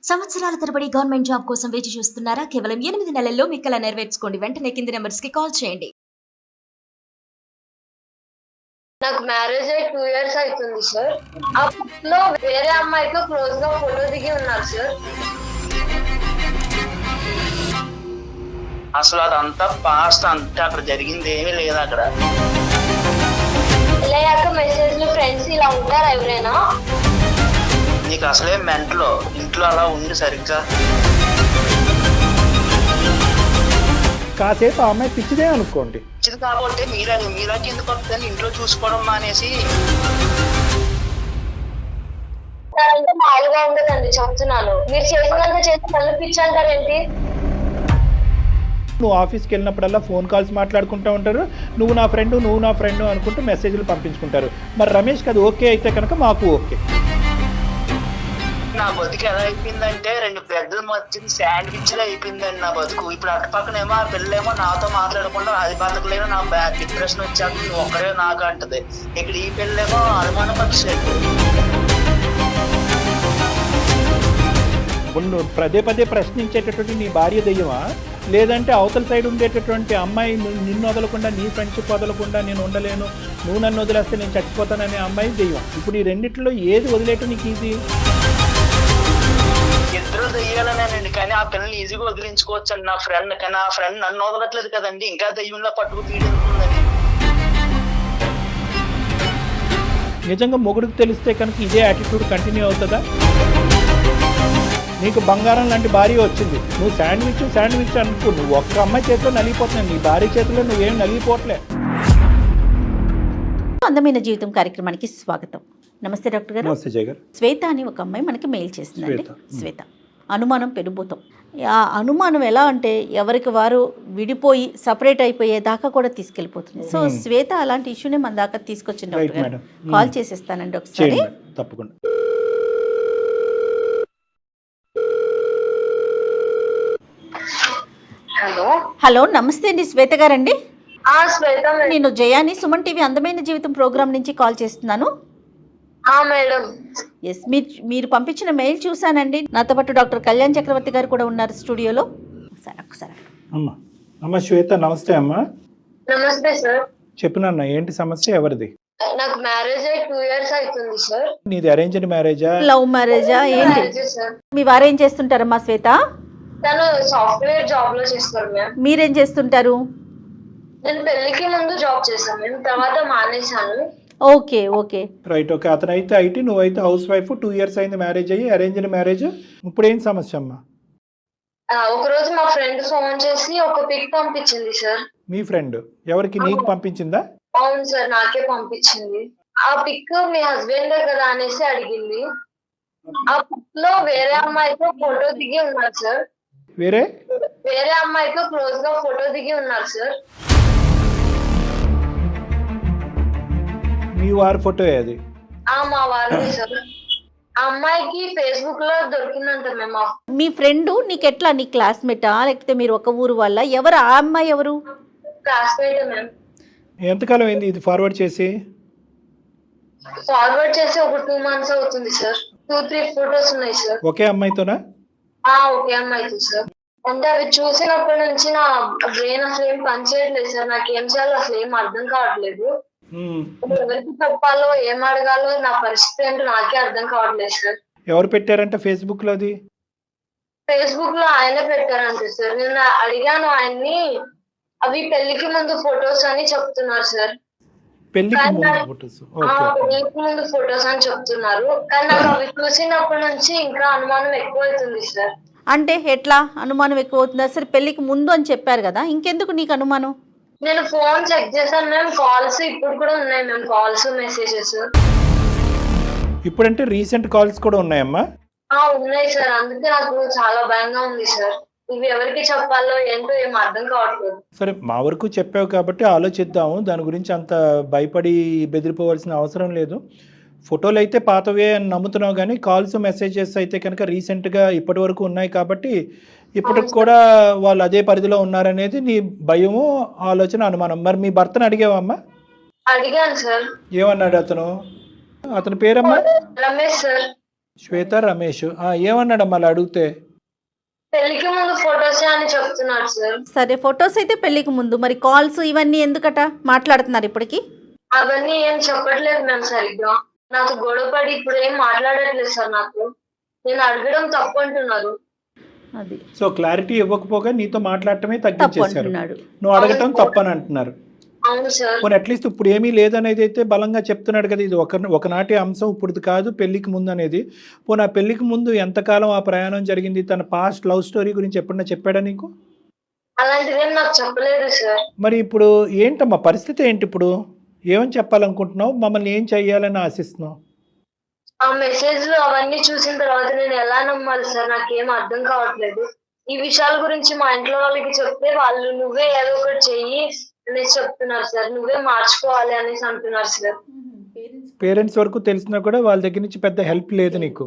సంవత్సరాల తరబడి government job కోసం వేచి చూస్తున్నారా? కేవలం 8 నెలల్లో మీ కల నెరవేర్చుకోండి. వెంటనే కింది నెంబర్స్ కి కాల్ చేయండి. నాకు మ్యారేజ్ అయ్యి 2 ఇయర్స్ అవుతుంది సార్. అప్పట్లో వేరే అమ్మాయితో క్లోజ్ గా ఫోటో దిగి ఉన్నారు సార్. అసలు అదంతా పాస్ట్, అంతా అక్కడ జరిగింది ఏమీ లేదు. అక్కడ వెళ్ళాక మెసేజ్లు ఫ్రెండ్స్ ఇలా ఉంటారు ఎవరైనా. నీకు అసలే మెంటలో ఇంట్లో అలా ఉండి సరిగ్గా కాసేపు ఆ అమ్మాయి పిచ్చిదే అనుకోండి. పిచ్చిది కాబట్టి మీరాకి ఎందుకు వస్తుందని ఇంట్లో చూసుకోవడం మానేసి మామూలుగా ఉండదండి చెప్తున్నాను. మీరు చేసినంత చేసి మళ్ళీ పిచ్చి అంటారేంటి? నువ్వు ఆఫీస్కి వెళ్ళినప్పుడల్లా ఫోన్ కాల్స్ మాట్లాడుకుంటూ ఉంటారు. నువ్వు నా ఫ్రెండ్ అనుకుంటూ మెసేజ్లు పంపించుకుంటారు. మరి రమేష్కి అది ఓకే అయితే కనుక మాకు ఓకే. నా బతుకు ఎలా అయిపోయిందంటే 2 పెద్దల మధ్య శాండ్విచ్ లా అయిపోయిందండి నా బతుకు. ఇప్పుడు అటు పక్కనేమో ఆ పిల్లేమో నాతో మాట్లాడకుండా అది బతకలేను, నా బ్యాడ్ డిప్రెషన్ వచ్చాక నువ్వు ఒక్కడే నాకు అంటది. ఇక్కడ ఈ పిల్లేమో అనుమానం వచ్చేది. నువ్వు పదే ప్రశ్నించేటటువంటి నీ భార్య దెయ్యమా, లేదంటే అవతల సైడ్ ఉండేటటువంటి అమ్మాయి నిన్ను వదలకుండా, నీ ఫ్రెండ్షిప్ వదలకుండా నేను ఉండలేను, నువ్వు నన్ను వదిలేస్తే నేను చచ్చిపోతాననే అమ్మాయి దెయ్యం. ఇప్పుడు ఈ రెండిట్లో ఏది వదిలేయటం నీకు ఈజీ? ఇద్దరు దెయ్యాలనేనండి, కానీ ఆ పిల్లల్ని ఈజీగా వదిలించుకోవచ్చు అండి నా ఫ్రెండ్. కానీ ఆ ఫ్రెండ్ నన్ను వదలట్లేదు కదండి, ఇంకా దెయ్యంలో పట్టుకు తీడుతుందని. నిజంగా మొగుడికి తెలిస్తే కనుక ఇదే యాటిట్యూడ్ కంటిన్యూ అవుతుందా? నీకు బంగారం లాంటి భార్య వచ్చింది, నువ్వు శాండ్విచ్ అనుకో, నువ్వు ఒక్క అమ్మాయి చేతిలో నలిగిపోతున్నావు, నీ భార్య చేతిలో నువ్వేం నలిగిపోవట్లే. అందమైన జీవితం కార్యక్రమానికి స్వాగతం. నమస్తే డాక్టర్ గారు. నమస్తే జయ గారు. శ్వేత అని ఒక అమ్మాయి మనకి మెయిల్ చేస్తుందండి. శ్వేత అనుమానం పెనుభూతం. ఆ అనుమానం ఎలా అంటే ఎవరికి వారు విడిపోయి సపరేట్ అయిపోయేదాకా కూడా తీసుకెళ్ళిపోతుంది. సో శ్వేత అలాంటి ఇష్యూనే మన దాకా తీసుకొచ్చింది డాక్టర్ గారు. కాల్ చేసేస్తానండి ఒకసారి. తప్పకుండా. హలో, నమస్తే అండి శ్వేత గారండి. శ్వేత నేను జయాని, సుమన్ టీవీ అందమైన జీవితం ప్రోగ్రామ్ నుంచి కాల్ చేస్తున్నాను. మేడం. ఎస్, మీరు పంపించిన మెయిల్ చూసానండి. నాతో పాటు డాక్టర్ కళ్యాణ్ చక్రవర్తి గారు కూడా ఉన్నారు స్టూడియోలో. ఒకసారి అమ్మ శ్వేత, నమస్తే అమ్మా. నమస్తే సార్. చెప్పినన్నా ఏంటి సమస్య, ఎవరిది? నాకు మ్యారేజ్ అయ్యి 2 ఇయర్స్ అవుతుంది సార్. నీది అరేంజ్డ్ మ్యారేజా, లవ్ మ్యారేజా, ఏంటి? మీ వారు ఏం చేస్తుంటారమ్మా శ్వేత? తను సాఫ్ట్వేర్ జాబ్ లో చేస్తారు మ్యామ్. మీరేం చేస్తుంటారు? నేను పెళ్లికి ముందు జాబ్ చేశాను మ్యామ్, తర్వాత మానేశాను. Okay okay right. ఓకే, అతనైతే ఐటీ, నువ్వైతే హౌస్ వైఫ్. 2 ఇయర్స్ అయింది మ్యారేజ్ అయ్యి, అరేంజ్డ్ మ్యారేజ్. ఇప్పుడు ఏం సమస్య అమ్మా? ఒక రోజు మా ఫ్రెండ్ ఫోన్ చేసి ఒక పిక్ పంపించింది సార్. మీ ఫ్రెండ్ ఎవరికి, నీకు పంపించిందా? అవును సార్, నాకే పంపించింది. ఆ పిక్ మీ హస్బెండ్ కదా అనేసి అడిగింది. ఆ పిక్ లో వేరే అమ్మాయితో ఫోటో దిగి ఉన్నారు సార్. వేరే అమ్మాయితో క్లోజ్ గా ఫోటో దిగి ఉన్నారు సార్. మీ వారి ఫోటో అది? మా వారిని సార్. ఆ అమ్మాయికి ఫేస్బుక్ లో దొరికిందంట మేము. మీ ఫ్రెండ్ నీకు ఎట్లా, నీ క్లాస్మేటా లేకపోతే మీరు ఒక ఊరు వల్ల? ఎవరు ఆ అమ్మాయి? ఎవరు? Classmate ma'am. ఎంతకాలం అయింది ఇది ఫార్వర్డ్ చేసి? ఒక 2 months అవుతుంది సార్. 2-3 ఫోటోస్ ఉన్నాయి సార్. ఒకే అమ్మాయితోనా? ఒకే అమ్మాయితో సార్. అంటే అవి చూసినప్పటి నుంచి నా బ్రెయిన్ అసలు ఏం పనిచేయట్లేదు సార్. నాకు ఏం చేయాలో అసలు ఏం అర్థం కావట్లేదు. ఎవరికి చెప్పాలో, ఏం అడగాలో, నా పరిస్థితి ఏంటో నాకే అర్థం కావట్లేదు సార్. ఎవరు పెట్టారంటే ఫేస్బుక్ లో? అది ఫేస్బుక్ లో ఆయనే పెట్టారంటే సార్. నేను అడిగాను ఆయన్ని, అవి పెళ్లికి ముందు ఫొటోస్ అని చెప్తున్నారు సార్. పెళ్లికి ముందు ఫొటోస్ అని చెప్తున్నారు, కానీ నాకు అవి చూసినప్పటి నుంచి ఇంకా అనుమానం ఎక్కువ అవుతుంది సార్. అంటే ఎట్లా అనుమానం ఎక్కువ అవుతుందా? సరే పెళ్లికి ముందు అని చెప్పారు కదా, ఇంకెందుకు నీకు అనుమానం? నేను ఫోన్ చెక్ చేశాను మ్యామ్, కాల్స్ ఇప్పుడు కూడా ఉన్నాయి మ్యామ్, కాల్స్ మెసేజెస్. ఇప్పుడంటే రీసెంట్ కాల్స్ కూడా ఉన్నాయమ్మా? ఉన్నాయి సార్. అందుకే నాకు చాలా భయంగా ఉంది సార్. ఇవి ఎవరికి చెప్పాలో ఏంటో ఏం అర్థం కావట్లేదు. సరే, మా వరకు చెప్పావు కాబట్టి ఆలోచిద్దాము. దాని గురించి అంత భయపడి బెదిరిపోవాల్సిన అవసరం లేదు. ఫోటోలు అయితే పాతవే అని నమ్ముతున్నావు, కానీ కాల్స్ మెసేజెస్ అయితే కనుక రీసెంట్గా ఇప్పటి వరకు ఉన్నాయి కాబట్టి ఇప్పటికి కూడా వాళ్ళు అదే పరిధిలో ఉన్నారనేది నీ భయము, ఆలోచన, అనుమానం. మరి మీ భర్తను అడిగావమ్మా? అడిగాను సార్. ఏమన్నాడు అతను? అతని పేరమ్మా? రమేష్ సార్. శ్వేత రమేష్ ఏమన్నాడమ్మా అలా అడిగితే? పెళ్లికి ముందు ఫొటోస్ అని చెప్తున్నాడు సార్. సరే ఫొటోస్ అయితే పెళ్ళికి ముందు, మరి కాల్స్ ఇవన్నీ ఎందుకట మాట్లాడుతున్నారు ఇప్పటికి? అవన్నీ ఏం చెప్పట్లేదు మ్యామ్ సరిగ్గా. నాకు గొడవపడి ఇప్పుడు ఏం మాట్లాడట్లేదు సార్. నాకు నేను అడగడం తప్పు అంటున్నారు. అది సో క్లారిటీ ఇవ్వకపోగా నీతో మాట్లాడటమే తప్పు తగ్గించేశారు, అంటున్నాడు. నువ్వు అడగటం తప్పని అంటున్నారు. అవును సార్. పోనీ అట్లీస్ట్ ఇప్పుడు ఏమీ లేదనేది అయితే బలంగా చెప్తున్నాడు కదా, ఇది ఒకనాటి అంశం, ఇప్పుడు కాదు పెళ్లికి ముందు అనేది. పోనీ ఆ పెళ్లికి ముందు ఎంతకాలం ఆ ప్రయాణం జరిగింది, తన పాస్ట్ లవ్ స్టోరీ గురించి ఎప్పుడన్నా చెప్పాడా నీకు? అలాంటిదేం నాకు చెప్పలేదు సార్. మరి ఇప్పుడు ఏంటమ్మా పరిస్థితి ఏంటి? ఇప్పుడు ఏమని చెప్పాలనుకుంటున్నావు? మమ్మల్ని ఏం చెయ్యాలని ఆశిస్తున్నావు? ఆ మెసేజ్లు అవన్నీ చూసిన తర్వాత నేను ఎలా నమ్మాలి సార్? నాకేం అర్థం కావట్లేదు. ఈ విషయాల గురించి మా ఇంట్లో వాళ్ళకి చెప్తే వాళ్ళు నువ్వే ఏదో ఒకటి చెయ్యి అనేసి చెప్తున్నారు సార్. నువ్వే మార్చుకోవాలి అనేసి అంటున్నారు సార్. పేరెంట్స్ వరకు తెలిసినా కూడా వాళ్ళ దగ్గర నుంచి పెద్ద హెల్ప్ లేదు నీకు.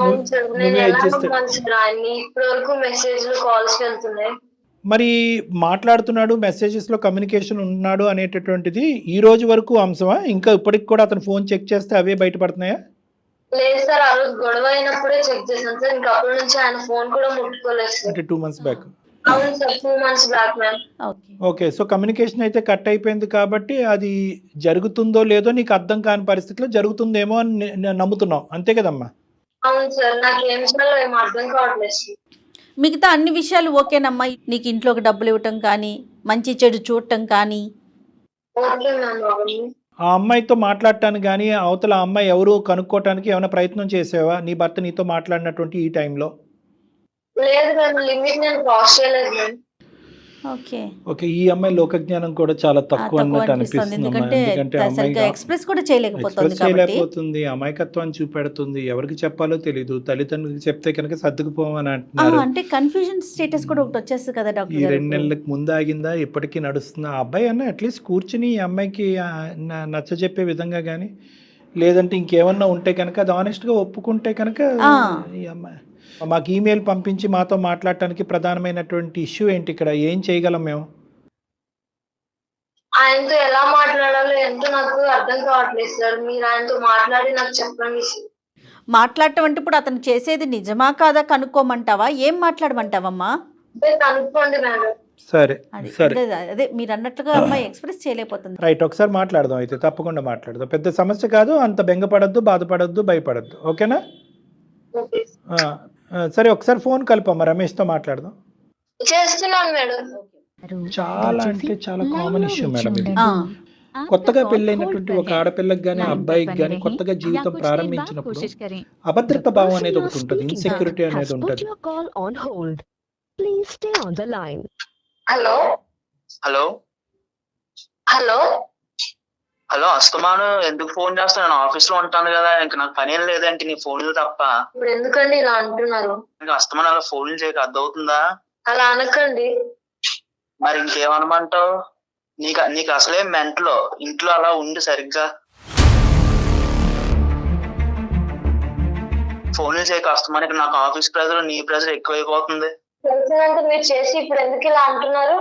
అవును సార్. నేను నువ్వే ఎలా adjust- నమ్మాలి సార్ ఆయన్ని? ఇప్పటి వరకు మెసేజ్లు కాల్స్ వెళ్తున్నాయి. మరి మాట్లాడుతున్నాడు, మెసేజెస్ లో కమ్యూనికేషన్ ఉన్నాడు అనేటటువంటిది ఈ రోజు వరకు అంశమా? ఇంకా ఇప్పటికి కూడా అతను ఫోన్ చెక్ చేస్తే అవే బయటపడుతున్నాయా? లేదు సార్, ఆ రోజు గొడవ అయినప్పుడే చెక్ చేశాను సార్. ఇంకా అప్పటి నుంచి ఆయన ఫోన్ కూడా ముట్టుకోలేదు సార్. అంటే 2 months బ్యాక్. అవును sir, 2 months back ma'am. Okay. Okay, so communication అయితే కట్ అయిపోయింది కాబట్టి అది జరుగుతుందో లేదో నీకు అర్థం కాని పరిస్థితిలో జరుగుతుందేమో అని నమ్ముతున్నావు, అంతే కదమ్మా? అవును సార్, నాకు ఏం చేయాలో ఏం అర్థం కావట్లేదు సార్. మిగతా అన్ని విషయాలు ఓకేనమ్మా? నీకు ఇంట్లోకి డబ్బులు ఇవ్వటం కానీ, మంచి చెడు చూడటం కానీ? Okay ma'am. అవన్నీ ఆ అమ్మాయితో మాట్లాడటానికి కానీ, అవతల ఆ అమ్మాయి ఎవరు కనుక్కోవటానికి ఏమైనా ప్రయత్నం చేసావా నీ భర్త నీతో మాట్లాడినటువంటి ఈ టైంలో? లేదు మ్యామ్, లిమిట్ నేను క్రాస్ చేయలేదు మ్యామ్. ఓకే. ఓకే, ఈ అమ్మాయి లోకజ్ఞానం కూడా చాలా తక్కువ తక్కువ అన్నట్టు అనిపిస్తుంది. అనిపిస్తుంది అమ్మా. ఎందుకంటే ఎందుకంటే అమ్మాయి సరిగ్గా ఎక్స్ప్రెస్ కూడా చేయలేకపోతుంది ఎక్స్ప్రెస్ కాబట్టి. చేయలేకపోతుంది, అమాయకత్వాన్ని చూపెడుతుంది, ఎవరికి చెప్పాలో తెలీదు, తల్లిదండ్రులకు చెప్తే కనుక సర్దుకుపోమని అంటున్నారు. అంటే కన్ఫ్యూజన్ స్టేటస్ కూడా ఒకటి వచ్చేస్తుంది కదా ఈ డాక్టర్ 2 గారు. నెలలకు ముందు ఆగిందా, ఇప్పటికీ నడుస్తుందా? ఆ అబ్బాయి అన్న అట్లీస్ట్ కూర్చుని ఈ అమ్మాయికి నచ్చజెప్పే విధంగా కానీ, లేదంటే ఇంకేమన్నా ఉంటే కనుక అది ఆనెస్ట్గా ఒప్పుకుంటే కనుక ఈ అమ్మాయి మాకు ఈమెయిల్ పంపించి మాతో మాట్లాడటానికి ప్రధానమైనటువంటి ఇష్యూ ఏంటి? ఇక్కడ ఏం చేయగలం మేము? ఆయనతో ఎలా మాట్లాడాలో ఎంతో నాకు అర్థం కావట్లేదు సార్. మీరు ఆయనతో మాట్లాడి నాకు చెప్పండి సార్. మాట్లాడటం అంటే ఇప్పుడు అతను చేసేది నిజమా కాదా కనుక్కోమంటావా? ఏం మాట్లాడమంటావమ్మా? అంటే కనుక్కోండి మేడం. సరే అది సరే అదే మీరు అన్నట్లుగా అమ్మాయి ఎక్స్ప్రెస్ చేయలేకపోతుంది. రైట్, ఒకసారి మాట్లాడదాం అయితే, తప్పకుండా మాట్లాడదాం. పెద్ద సమస్య కాదు, అంత బెంగపడద్దు, బాధపడద్దు, భయపడద్దు. ఓకేనా? ఓకే. సరే, ఒకసారి ఫోన్ కలపమ్మా, రమేష్తో మాట్లాడదాం. చేస్తున్నాను మేడం. చాలా అంటే చాలా కామన్ ఇష్యూ మేడం ఇది. కొత్తగా పెళ్ళైనటువంటి ఒక ఆడపిల్లకి కానీ అబ్బాయికి కానీ కొత్తగా జీవితం ప్రారంభించినప్పుడు అభద్రత భావం అనేది ఒకటి ఉంటుంది, ఇన్సెక్యూరిటీ అనేది ఉంటుంది. హలో హలో హలో హలో, అస్తమాను ఎందుకు ఫోన్ చేస్తాను? నేను ఆఫీస్ లో ఉంటాను కదా, ఇంకా నాకు పని ఏం లేదంటే నీ ఫోన్లు తప్ప. ఇప్పుడు ఎందుకండి ఇలా అంటున్నారు? ఇంకా అస్తమాను అలా ఫోన్లు చేయక అర్థమవుతుందా? అలా అనకండి. మరి ఇంకేమనమంటావు? నీకు అసలే మెంట్లో ఇంట్లో అలా ఉండి సరిగ్గా ఫోన్లు చేయక అస్తమానికి నాకు ఆఫీస్ ప్రెజర్ నీ ప్రెజర్ ఎక్కువైపోతుంది. తెలిసినంత మీరు చేసి ఇప్పుడు ఎందుకు ఇలా అంటున్నారు?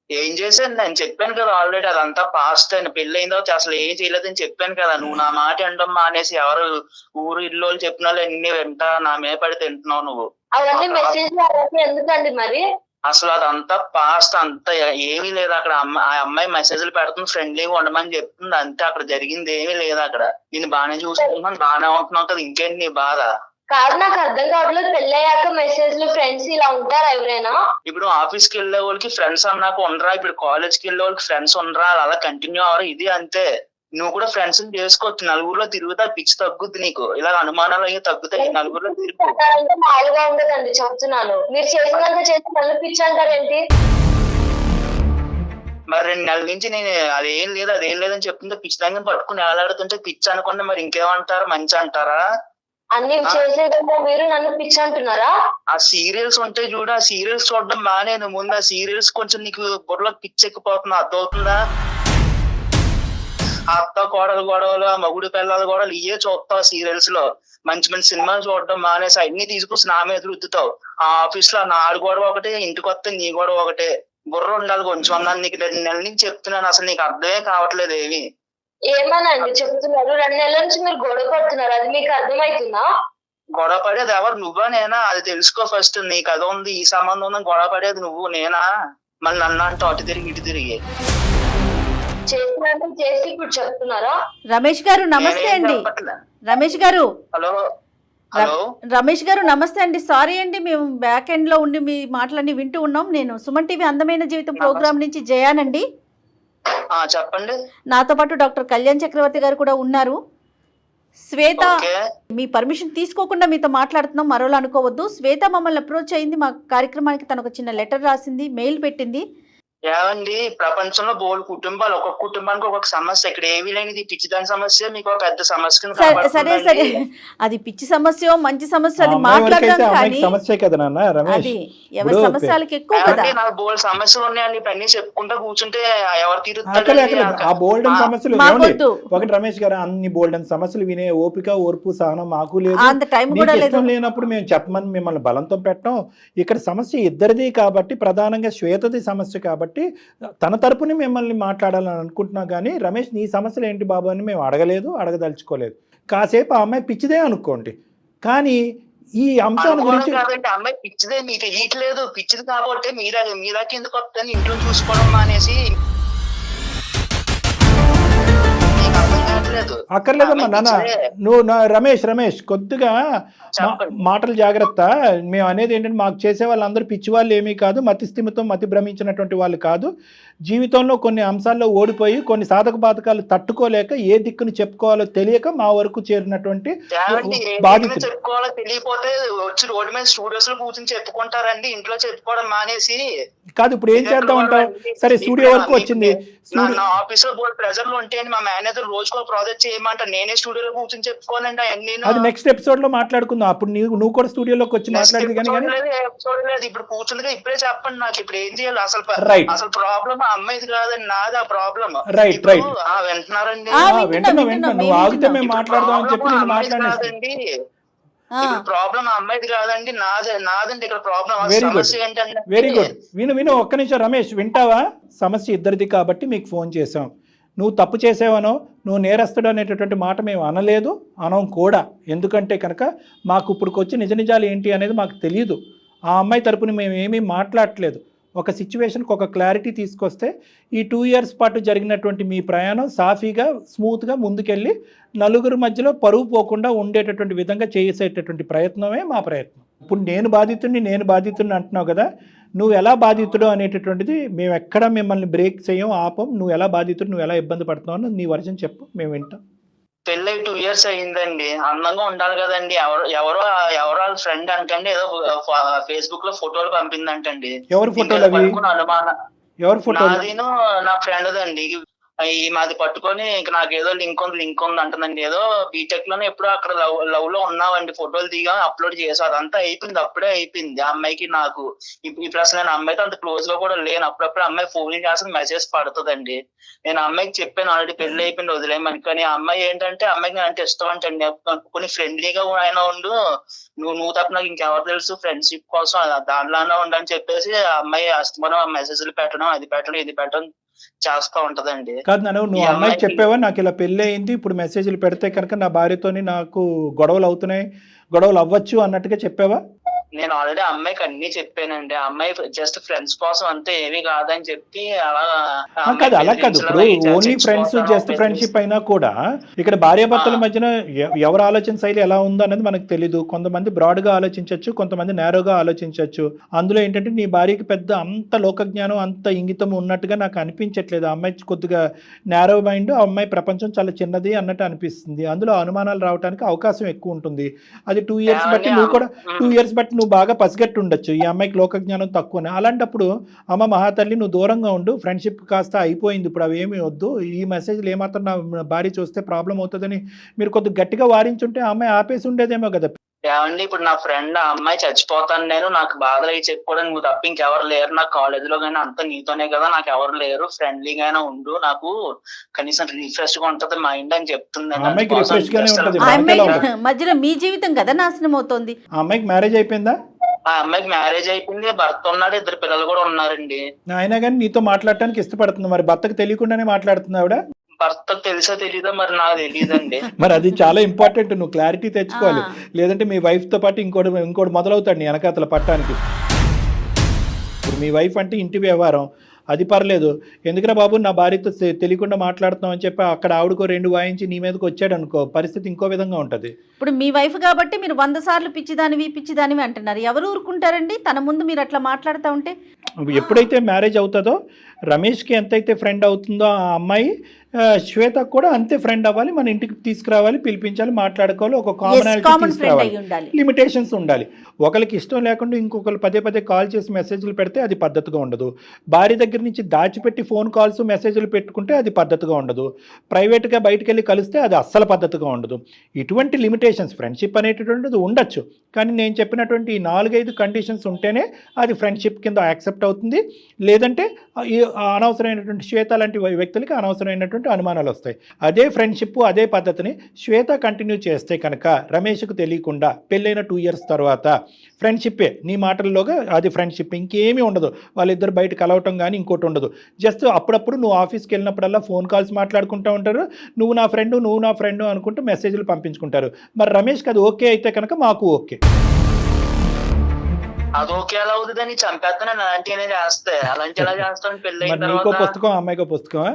ఏం చేశాను? నేను చెప్పాను కదా ఆల్రెడీ, అదంతా పాస్ట్ అని. పెళ్లి అయిన తర్వాత అసలు ఏం చేయలేదని చెప్పాను కదా. నువ్వు నా మాట వినడం మానేసి ఎవరు ఊరు ఇల్లు వాళ్ళు చెప్పిన వాళ్ళు అన్ని వెంట నా మీద పడి తింటున్నావు నువ్వు. అవన్నీ మెసేజ్ ఎందుకండి మరి? అసలు అదంతా పాస్ట్, అంతా ఏమీ లేదు అక్కడ. ఆ అమ్మాయి మెసేజ్లు పెడుతుంది, ఫ్రెండ్లీగా ఉండమని చెప్తుంది, అంతే. అక్కడ జరిగింది ఏమీ లేదు అక్కడ. నేను బాగానే చూసుకుంటున్నాను, బాగానే ఉంటున్నావు కదా, ఇంకేంటి నీ బాధ? కాదు, నాకు అర్థం కావట్లేదు. పెళ్ళయ్యాక మెసేజ్లు ఫ్రెండ్స్ ఇలా ఉంటారా ఎవరైనా? ఇప్పుడు ఆఫీస్ కి వెళ్ళే వాళ్ళకి ఫ్రెండ్స్ అన్నాక ఉండరా, ఇప్పుడు కాలేజ్ కి వెళ్ళే వాళ్ళకి ఫ్రెండ్స్ ఉండరా, అలా కంటిన్యూ అవరా, ఇది అంతే. నువ్వు కూడా ఫ్రెండ్స్ చేసుకోవచ్చు, నలుగురిలో తిరుగుతా, పిచ్చి తగ్గుద్ది నీకు, ఇలా అనుమానాలు అవి తగ్గుతాయి నలుగురిలో తిరుగు. మామూలుగా ఉండదండి, చెప్తున్నాను. మీరు చేసినాక చేసి నన్ను పిచ్చి అంటారేంటి? మరి 2 నెలల నుంచి నేను అదేం లేదని చెప్తుంటే పిచ్చి దగ్గర పట్టుకుని ఏలాడుతుంటే పిచ్చి అనుకుంటే మరి ఇంకేమంటారు? మంచి అంటారా? అన్ని చేసేదేమో మీరు నన్ను పిచ్చి అంటున్నారా? ఆ సీరియల్స్ ఉంటాయి చూడు, ఆ సీరియల్స్ చూడడం మానేను. ముందు ఆ సీరియల్స్ కొంచెం నీకు బుర్రలో పిచ్చి ఎక్కిపోతున్నా, అర్థమవుతుందా? అత్త కోడలు గొడవలు, ఆ మగుడు పిల్లల గొడవలు ఇవే చూస్తావు సీరియల్స్ లో. మంచి మంచి సినిమాలు చూడడం మానేసి అన్ని తీసుకొచ్చి నా మీద రుద్దుతావు. ఆ ఆఫీస్ లో నా గొడవ ఒకటే, ఇంటికి వస్తే నీ గొడవ ఒకటే. బుర్ర ఉండాలి కొంచెం అన్నాను నీకు. 2 నెలల నుంచి చెప్తున్నాను, అసలు నీకు అర్థమే కావట్లేదు ఏమి. ఏమనండి చెప్తున్నారు? 2 నెలల నుంచి మీరు గొడవ పడుతున్నారు, అది మీకు అర్థమవుతుందా? గొడవ పడేది ఎవరు, నువ్వా నేనా? అది తెలుసుకో ఫస్ట్. నీకు అది ఉంది, ఈ సంబంధం ఉంది, గొడవ పడేది నువ్వు నేనా? మళ్ళీ నన్ను అంటూ అటు తిరిగి ఇటు తిరిగి చేసినట్టు చేసి ఇప్పుడు చెప్తున్నారా? రమేష్ గారు నమస్తే అండి. రమేష్ గారు, హలో హలో రమేష్ గారు నమస్తే అండి. సారీ అండి, మేము బ్యాక్ ఎండ్ లో ఉండి మీ మాటలన్నీ వింటూ ఉన్నాం. నేను సుమన్ టీవీ అందమైన జీవితం ప్రోగ్రామ్ నుంచి జయానండి. చెప్పండి. నాతో పాటు డాక్టర్ కళ్యాణ్ చక్రవర్తి గారు కూడా ఉన్నారు. శ్వేత, మీ పర్మిషన్ తీసుకోకుండా మీతో మాట్లాడుతున్నాం, మరోలా అనుకోవద్దు. శ్వేత మమ్మల్ని అప్రోచ్ అయింది, మా కార్యక్రమానికి తను ఒక చిన్న లెటర్ రాసింది, మెయిల్ పెట్టింది. ఏమండి, ప్రపంచంలో బోల్డ్ కుటుంబాలు, ఒక్కొక్క కుటుంబానికి ఒక్కొక్క సమస్య. ఇక్కడ ఏమీ లేనిది పిచ్చిదాని సమస్య మీకు ఒక పెద్ద సమస్య. సరే సరే, అది పిచ్చి సమస్య మంచి సమస్య అది మాట్లాడదాం, కానీ సమస్య కదా నాన్న రమేష్, అది ఎవరి సమస్యలకి ఎక్కువ కదా. నాకు బోల్డ్ సమస్యలు ఉన్నాయండి, ఇవన్నీ చెప్పుకుంటా కూర్చుంటే ఎవరు తీరుతారు? ఆ బోల్డెన్ సమస్యలు ఏమండి? ఒకటి రమేష్ గారు, అన్ని బోల్డెన్ సమస్యలు వినే ఓపిక ఓర్పు సహనం మాకు లేదు, అంత టైం కూడా లేదు. లేనప్పుడు మేము చెప్పమని మిమ్మల్ని బలంతో పెట్టడం. ఇక్కడ సమస్య ఇద్దరిది కాబట్టి, ప్రధానంగా శ్వేతది సమస్య కాబట్టి తన తరపుని మిమ్మల్ని మాట్లాడాలని అనుకుంటున్నా, కానీ రమేష్ నీ సమస్యలు ఏంటి బాబు అని మేము అడగలేదు, అడగదలుచుకోలేదు. కాసేపు ఆ అమ్మాయి పిచ్చిదే అనుకోండి, కానీ ఈ అంశాల గురించి అమ్మాయి పిచ్చిదే మీకు తెలియట్లేదు. పిచ్చిది కాబట్టి మీరా కిందకు వస్తాను ఇంట్లో చూసుకోవడం మానేసి అక్కర్లేదమ్మా నాన్న. నువ్వు రమేష్ కొద్దిగా మాటలు జాగ్రత్త. మేము అనేది ఏంటంటే, మాకు చేసే వాళ్ళందరూ పిచ్చి వాళ్ళు ఏమీ కాదు, మతిస్థిమితం మతి భ్రమించినటువంటి వాళ్ళు కాదు. జీవితంలో కొన్ని అంశాల్లో ఓడిపోయి కొన్ని సాధక బాధకాలు తట్టుకోలేక ఏ దిక్కును చెప్పుకోవాలో తెలియక మా వరకు చేరినటువంటి బాధితులు. చెప్పుకోవాలో తెలియపోతే వచ్చి రోడ్డు మీద స్టూడియోస్ లో కూర్చొని చెప్పుకుంటారండి, ఇంట్లో చెప్పుకోవడం మానేసి. కాదు, ఇప్పుడు ఏం చేద్దాం అంటావు? సరే, స్టూడియో వరకు వచ్చింది. నా ఆఫీస్ లో బోర్డు ప్రెజర్లు ఉంటాయండి, మా మేనేజర్ రోజుకో ప్రాజెక్ట్ చేయమంటారు, నేనే స్టూడియోలో కూర్చొని చెప్పుకోనండి అవన్నీ. అది నెక్స్ట్ ఎపిసోడ్ లో మాట్లాడుకుందాం. అప్పుడు నువ్వు కూడా స్టూడియోలోకి వచ్చి మాట్లాడదు. చూడలేదు, ఇప్పుడు కూర్చుందిగా ఇప్పుడే చెప్పండి నాకు ఇప్పుడు ఏం చేయాలి. అసలు ప్రాబ్లం ఆ అమ్మాయిది కాదండి, నాది ఆ ప్రాబ్లం. రైట్ వింటున్నారండి? నువ్వు ఆగితే మేము మాట్లాడదాం అని చెప్పి నేను మాట్లాడండి. ప్రాబ్లం ఆ అమ్మాయిది కాదండి, నాదండి ఇక్కడ ప్రాబ్లం. సమస్య ఏంటంటే, వెరీ గుడ్. విను ఒక్క నిమిషం రమేష్, వింటావా? సమస్య ఇద్దరిది కాబట్టి మీకు ఫోన్ చేసాం. నువ్వు తప్పు చేసావనో నువ్వు నేరస్తుడు అనేటటువంటి మాట మేము అనలేదు, అనం కూడా. ఎందుకంటే కనుక మాకు ఇప్పుడుకొచ్చి నిజ నిజాలు ఏంటి అనేది మాకు తెలియదు. ఆ అమ్మాయి తరపున మేము ఏమీ మాట్లాడట్లేదు. ఒక సిచ్యువేషన్కి ఒక క్లారిటీ తీసుకొస్తే ఈ 2 years పాటు జరిగినటువంటి మీ ప్రయాణం సాఫీగా స్మూత్గా ముందుకెళ్ళి నలుగురు మధ్యలో పరువు పోకుండా ఉండేటటువంటి విధంగా చేసేటటువంటి ప్రయత్నమే మా ప్రయత్నం. ఇప్పుడు నేను బాధితుడిని అంటున్నావు కదా, నువ్వు ఎలా బాధితుడు అనేటటువంటిది మేము ఎక్కడ మిమ్మల్ని బ్రేక్ చేయం, ఆపం. నువ్వు ఎలా బాధితుడు, నువ్వు ఎలా ఇబ్బంది పడుతున్నావు నీ వర్షన్ చెప్పు, మేము వింటాం. పెళ్ళి 2 years అయిందండి, అందంగా ఉండాలి కదండి. ఎవరో వాళ్ళ ఫ్రెండ్ అంటండి ఏదో ఫేస్బుక్ లో ఫోటోలు పంపిందంటండి. ఎవరు ఫోటోలు అవి? అనుమానం. ఎవరు ఫోటో? నాదిను నా ఫ్రెండ్ దండి. ఈ మాది పట్టుకొని ఇంక నాకు ఏదో లింక్ ఉంది అంటుందండి. ఏదో బీటెక్ లోనే ఎప్పుడో అక్కడ లవ్ లో ఉన్నావండి, ఫోటోలు దిగా అప్లోడ్ చేసాం. అదంతా అయిపోయింది, అప్పుడే అయిపోయింది. ఆ అమ్మాయికి నాకు ఇప్పుడు అసలు నేను అమ్మాయితో అంత క్లోజ్ గా కూడా లేను. అప్పుడప్పుడు అమ్మాయి ఫోన్ చేసి మెసేజ్ పడుతుందండి. నేను అమ్మాయికి చెప్పాను ఆల్రెడీ పెళ్లి అయిపోయింది వదిలేయమని. కానీ ఆ అమ్మాయి ఏంటంటే, అమ్మాయికి అంటే ఇష్టం అంటండి. కొన్ని ఫ్రెండ్లీగా ఆయన ఉండు, నువ్వు తప్ప నాకు ఇంకెవరు తెలుసు, ఫ్రెండ్షిప్ కోసం దానిలోనే ఉండని చెప్పేసి ఆ అమ్మాయి అస్తమానం మెసేజ్లు పెట్టడం, అది పెట్టడం ఇది పెట్టడం చేస్తా ఉంటదండి. కాదు నువ్వు అమ్మాయికి చెప్పావా నాకు ఇలా పెళ్లి అయింది, ఇప్పుడు మెసేజ్లు పెడితే కనుక నా భార్యతోని నాకు గొడవలు అవుతున్నాయి, గొడవలు అవ్వచ్చు అన్నట్టుగా చెప్పావా? నేను ఆల్రెడీ అమ్మాయికి అన్ని చెప్పానండి. అమ్మాయి జస్ట్ ఫ్రెండ్స్ కోసం అంతే, ఏమీ కాదని చెప్పి అలా కాదు. ఇప్పుడు ఓన్లీ ఫ్రెండ్స్ జస్ట్ ఫ్రెండ్షిప్ అయినా కూడా ఇక్కడ భార్యాభర్తల మధ్యన ఎవరు ఆలోచన శైలి ఎలా ఉందో అనేది మనకు తెలీదు. కొంతమంది బ్రాడ్ గా ఆలోచించవచ్చు, కొంతమంది నేరోగా ఆలోచించవచ్చు. అందులో ఏంటంటే నీ భార్యకి పెద్ద అంత లోకజ్ఞానం అంత ఇంగితం ఉన్నట్టుగా నాకు అనిపించట్లేదు. ఆ అమ్మాయి కొద్దిగా నేరో మైండ్, ఆ అమ్మాయి ప్రపంచం చాలా చిన్నది అన్నట్టు అనిపిస్తుంది. అందులో అనుమానాలు రావడానికి అవకాశం ఎక్కువ ఉంటుంది. అది 2 years బట్టి నువ్వు కూడా 2 years బట్టి నువ్వు బాగా పసిగట్టి ఉండొచ్చు ఈ అమ్మాయికి లోకజ్ఞానం తక్కువనే. అలాంటప్పుడు అమ్మ మహాతల్లి నువ్వు దూరంగా ఉండు, ఫ్రెండ్షిప్ కాస్త అయిపోయింది, ఇప్పుడు అవి ఏమీ వద్దు, ఈ మెసేజ్లు ఏమాత్రం నా భార్య చూస్తే ప్రాబ్లం అవుతుందని మీరు కొద్దిగా గట్టిగా వారించుంటే ఆ అమ్మాయి ఆపేసి ఉండేదేమో కదా. ఏమండి, ఇప్పుడు నా ఫ్రెండ్ ఆ అమ్మాయి చచ్చిపోతాను నేను, నాకు బాధలు అయి చెప్పుకోవడానికి నువ్వు తప్ప ఇంకెవరు లేరు, నాకు కాలేజీలో కానీ అంతా నీతోనే కదా, నాకు ఎవరు లేరు, ఫ్రెండ్లీగానే ఉండు, నాకు కనీసం రిఫ్రెష్ గా ఉంటది మైండ్ అని చెప్తుంది. మధ్యలో మీ జీవితం కదా నాశనం అవుతుంది. ఆ అమ్మాయికి మ్యారేజ్ అయిపోయిందా? ఆ అమ్మాయికి మ్యారేజ్ అయిపోయింది, భర్త ఉన్నాడు, 2 పిల్లలు కూడా ఉన్నారండి. అయినా కానీ నీతో మాట్లాడటానికి ఇష్టపడుతుంది. మరి భర్తకు తెలియకుండానే మాట్లాడుతుంది ఆవిడ? భర్త తెలుసో తెలీదో మరి నాకు తెలియదండి. మరి అది చాలా ఇంపార్టెంట్, నువ్వు క్లారిటీ తెచ్చుకోవాలి. ఆ. లేదంటే మీ వైఫ్తో పాటు ఇంకోటి మొదలవుతాడు నీ వెనకాతల పట్టానికి. ఇప్పుడు మీ వైఫ్ అంటే ఇంటి వ్యవహారం, అది పర్లేదు. ఎందుకురా బాబు నా భార్యతో తెలియకుండా మాట్లాడుతున్నావు అని చెప్పి అక్కడ ఆవిడకో 2 వాయించి నీ మీదకి వచ్చాడు అనుకో, పరిస్థితి ఇంకో విధంగా ఉంటుంది. ఇప్పుడు మీ వైఫ్ కాబట్టి మీరు 100 సార్లు పిచ్చిదానివి అంటున్నారు. ఎవరు ఊరుకుంటారండి తన ముందు మీరు అట్లా మాట్లాడుతూ ఉంటే? ఎప్పుడైతే మ్యారేజ్ అవుతుందో రమేష్కి ఎంతైతే ఫ్రెండ్ అవుతుందో ఆ అమ్మాయి శ్వేతకు కూడా అంతే ఫ్రెండ్ అవ్వాలి, మన ఇంటికి తీసుకురావాలి, పిలిపించాలి, మాట్లాడుకోవాలి, ఒక కామనాలిటీ కామన్ ఫ్రెండ్ తీసుకురావాలి, అయి ఉండాలి. లిమిటేషన్స్ ఉండాలి. ఒకరికి ఇష్టం లేకుండా ఇంకొకరు పదే కాల్ చేసి మెసేజ్లు పెడితే అది పద్ధతిగా ఉండదు. భార్య దగ్గర నుంచి దాచిపెట్టి ఫోన్ కాల్స్ మెసేజ్లు పెట్టుకుంటే అది పద్ధతిగా ఉండదు. ప్రైవేట్గా బయటకు వెళ్ళి కలిస్తే అది అస్సలు పద్ధతిగా ఉండదు. ఇటువంటి లిమిటేషన్స్ ఫ్రెండ్షిప్ అనేటటువంటిది ఉండొచ్చు, కానీ నేను చెప్పినటువంటి ఈ 4-5 కండిషన్స్ ఉంటేనే అది ఫ్రెండ్షిప్ కింద యాక్సెప్ట్ అవుతుంది. లేదంటే అనవసరమైనటువంటి శ్వేత లాంటి వ్యక్తులకి అనవసరమైనటువంటి అనుమానాలు వస్తాయి. అదే ఫ్రెండ్షిప్ అదే పద్ధతిని శ్వేత కంటిన్యూ చేస్తే కనుక రమేష్కు తెలియకుండా పెళ్ళైన 2 years తర్వాత ఫ్రెండ్షిప్పే, నీ మాటల్లోగా అది ఫ్రెండ్షిప్, ఇంకేమీ ఉండదు. వాళ్ళిద్దరు బయట కలవటం కానీ ఇంకోటి ఉండదు. జస్ట్ అప్పుడప్పుడు నువ్వు ఆఫీస్కి వెళ్ళినప్పుడల్లా ఫోన్ కాల్స్ మాట్లాడుకుంటూ ఉంటారు, నువ్వు నా ఫ్రెండ్ అనుకుంటూ మెసేజ్లు పంపించుకుంటారు. మరి రమేష్కి అది ఓకే అయితే కనుక మాకు ఓకే. అది ఓకే ఎలా అవుతుందని చంపేస్తాను అలాంటినే చేస్తే, అలాంటి ఎలా చేస్తాను పెళ్ళి అయిన మరి నీకో తర్వాత? పుస్తకం అమ్మాయికో పుస్తకం,